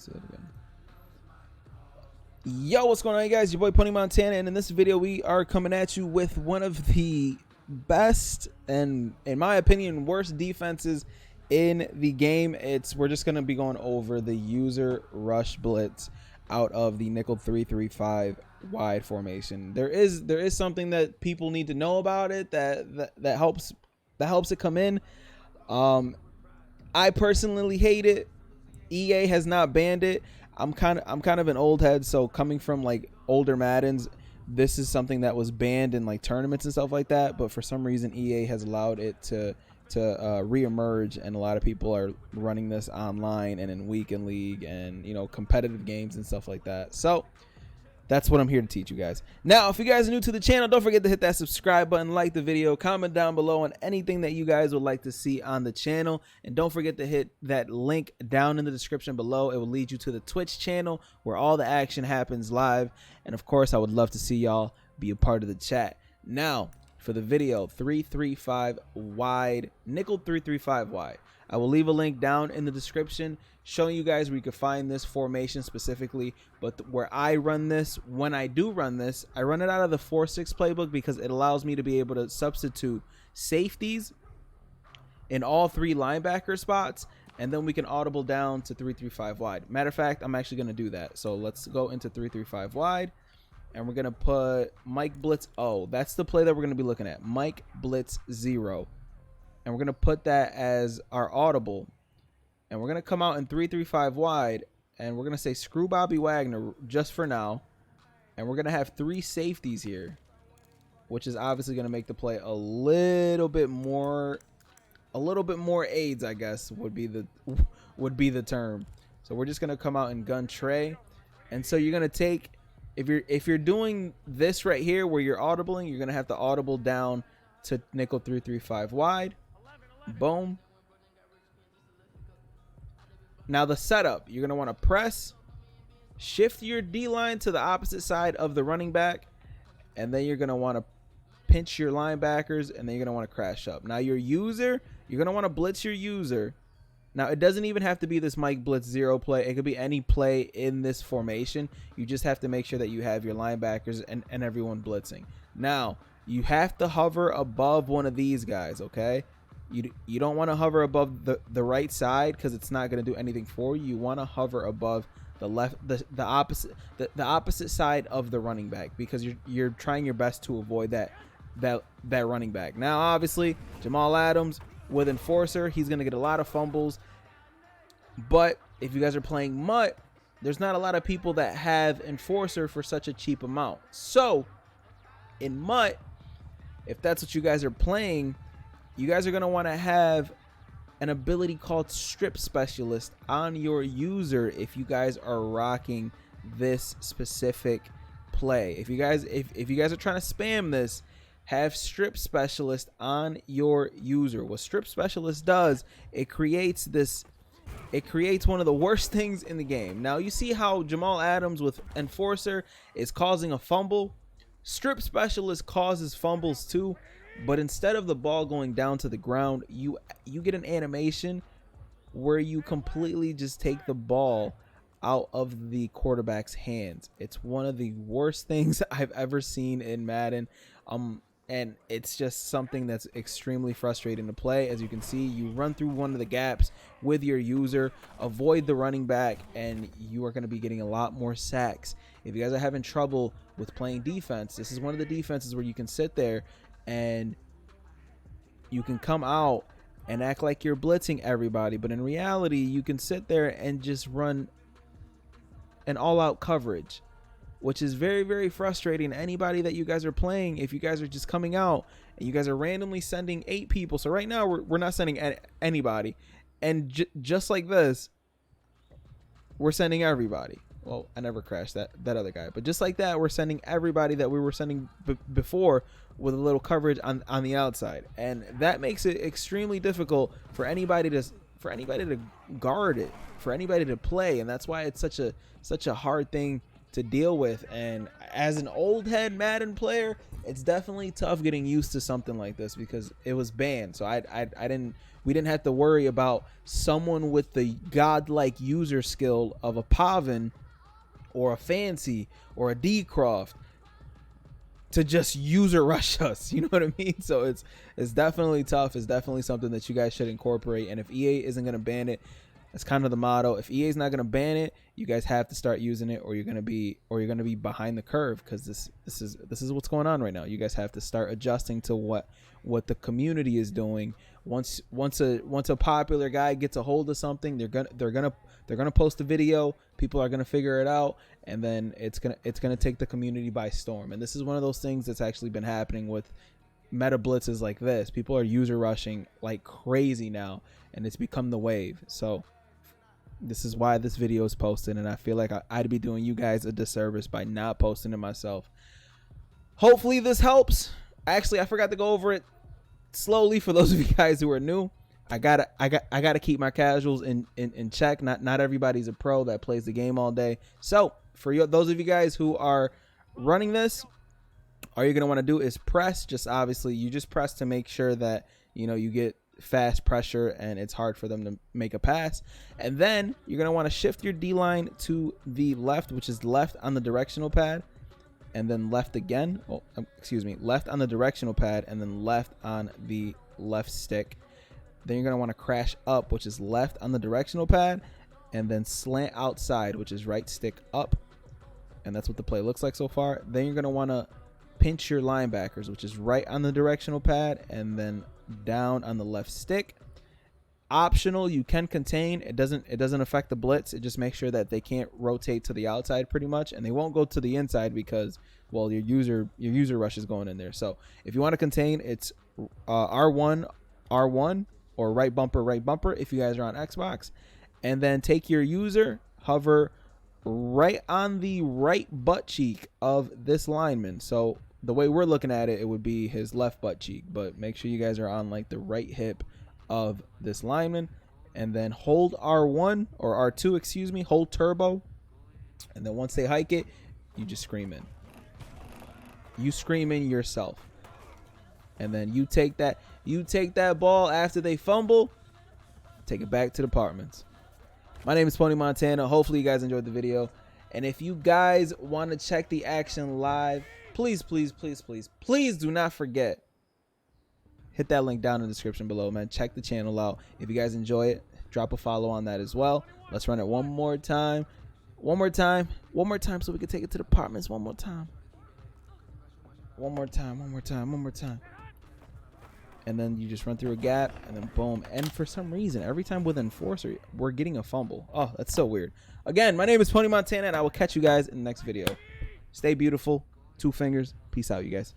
Let's do it again. Yo, what's going on, guys? Your boy Pony Montana, and in this video we are coming at you with one of the best and, in my opinion, worst defenses in the game. We're just gonna be going over the user rush blitz out of the nickel 3-3-5 wide formation. There is something that people need to know about it that helps it come in. I personally hate it. EA has not banned it. I'm kind of an old head, so coming from like older Maddens, this is something that was banned in like tournaments and stuff like that. But for some reason, EA has allowed it to reemerge, and a lot of people are running this online and in weekend league and competitive games and stuff like that. So that's what I'm here to teach you guys. Now, if you guys are new to the channel, don't forget to hit that subscribe button, like the video, comment down below on anything that you guys would like to see on the channel. And don't forget to hit that link down in the description below. It will lead you to the Twitch channel where all the action happens live. And of course, I would love to see y'all be a part of the chat. Now, for the video, 3-3-5 wide, nickel 3-3-5 wide. I will leave a link down in the description showing you guys where you can find this formation specifically. But where I run this, when I do run this, I run it out of the 4-6 playbook because it allows me to be able to substitute safeties in all three linebacker spots, and then we can audible down to 3-3-5 wide. Matter of fact, I'm actually going to do that. So let's go into 3-3-5 wide, and we're going to put Mike Blitz O. That's the play that we're going to be looking at, Mike Blitz 0. And we're going to put that as our audible. And we're going to come out in 3-3-5 wide. And we're going to say screw Bobby Wagner just for now. And we're going to have three safeties here, which is obviously going to make the play a little bit more aids, I guess, would be the term. So we're just going to come out in gun tray. And so you're going to take, if you're doing this right here where you're audibling, you're going to have to audible down to nickel 3-3-5 wide. Boom. Now the setup, you're going to want to press, shift your D-line to the opposite side of the running back, and then you're going to want to pinch your linebackers, and then you're going to want to crash up. Now your user, you're going to want to blitz your user. Now it doesn't even have to be this Mike Blitz 0 play. It could be any play in this formation. You just have to make sure that you have your linebackers and everyone blitzing. Now you have to hover above one of these guys, okay? You don't want to hover above the right side because it's not going to do anything for you. You want to hover above the left, the opposite side of the running back, because you're trying your best to avoid that running back. Now, obviously, Jamal Adams with Enforcer, he's going to get a lot of fumbles. But if you guys are playing Mutt, there's not a lot of people that have Enforcer for such a cheap amount. So in Mutt, if that's what you guys are playing, you guys are going to want to have an ability called Strip Specialist on your user if you guys are rocking this specific play. If you guys are trying to spam this, have Strip Specialist on your user. What Strip Specialist does, it creates one of the worst things in the game. Now you see how Jamal Adams with Enforcer is causing a fumble. Strip Specialist causes fumbles too. But instead of the ball going down to the ground, you get an animation where you completely just take the ball out of the quarterback's hands. It's one of the worst things I've ever seen in Madden. And it's just something that's extremely frustrating to play. As you can see, you run through one of the gaps with your user, avoid the running back, and you are going to be getting a lot more sacks. If you guys are having trouble with playing defense, this is one of the defenses where you can sit there and you can come out and act like you're blitzing everybody, but in reality you can sit there and just run an all-out coverage, which is very, very frustrating to anybody that you guys are playing. If you guys are just coming out and you guys are randomly sending 8 people, so right now we're not sending anybody, and just like this we're sending everybody. Well, I never crashed that other guy, but just like that, we're sending everybody that we were sending before with a little coverage on the outside, and that makes it extremely difficult for anybody to guard it, for anybody to play, and that's why it's such a hard thing to deal with. And as an old head Madden player, it's definitely tough getting used to something like this because it was banned. So we didn't have to worry about someone with the godlike user skill of a Pavin or a Fancy or a D-Croft to just user rush us. You know what I mean? So it's definitely tough. It's definitely something that you guys should incorporate. And if EA isn't going to ban it, that's kind of the motto. If EA is not going to ban it, you guys have to start using it, or you're going to be behind the curve, because this is what's going on right now. You guys have to start adjusting to what the community is doing. Once a popular guy gets a hold of something, they're gonna post a video. People are gonna figure it out, and then it's gonna take the community by storm. And this is one of those things that's actually been happening with meta blitzes like this. People are user rushing like crazy now, and it's become the wave. So this is why this video is posted, and I feel like I'd be doing you guys a disservice by not posting it myself. Hopefully this helps. Actually, I forgot to go over it slowly for those of you guys who are new. I gotta keep my casuals in check. Not everybody's a pro that plays the game all day. So for those of you guys who are running this, all you're gonna want to do is press. Obviously you just press to make sure that you get fast pressure and it's hard for them to make a pass. And then you're gonna want to shift your D line to the left, which is left on the directional pad, and then left again. Left on the directional pad, and then left on the left stick. Then you're gonna want to crash up, which is left on the directional pad, and then slant outside, which is right stick up. And that's what the play looks like so far. Then you're gonna want to pinch your linebackers, which is right on the directional pad, and then down on the left stick. Optional, you can contain. It doesn't affect the blitz. It just makes sure that they can't rotate to the outside pretty much, and they won't go to the inside because, well, your user rush is going in there. So if you want to contain, it's R1 or right bumper if you guys are on Xbox, and then take your user, hover right on the right butt cheek of this lineman. So the way we're looking at it, it would be his left butt cheek, but make sure you guys are on like the right hip of this lineman, and then hold R1 or R2, hold turbo, and then once they hike it, you just scream in. You scream in yourself, and then you take that ball after they fumble, take it back to the apartments. My name is Pony Montana. Hopefully you guys enjoyed the video, and if you guys want to check the action live, please do not forget, hit that link down in the description below, man. Check the channel out. If you guys enjoy it, drop a follow on that as well. Let's run it one more time so we can take it to the apartments one more time. And then you just run through a gap, and then boom. And for some reason, every time with Enforcer, we're getting a fumble. Oh, that's so weird. Again, my name is Pony Montana, and I will catch you guys in the next video. Stay beautiful. 2 fingers. Peace out, you guys.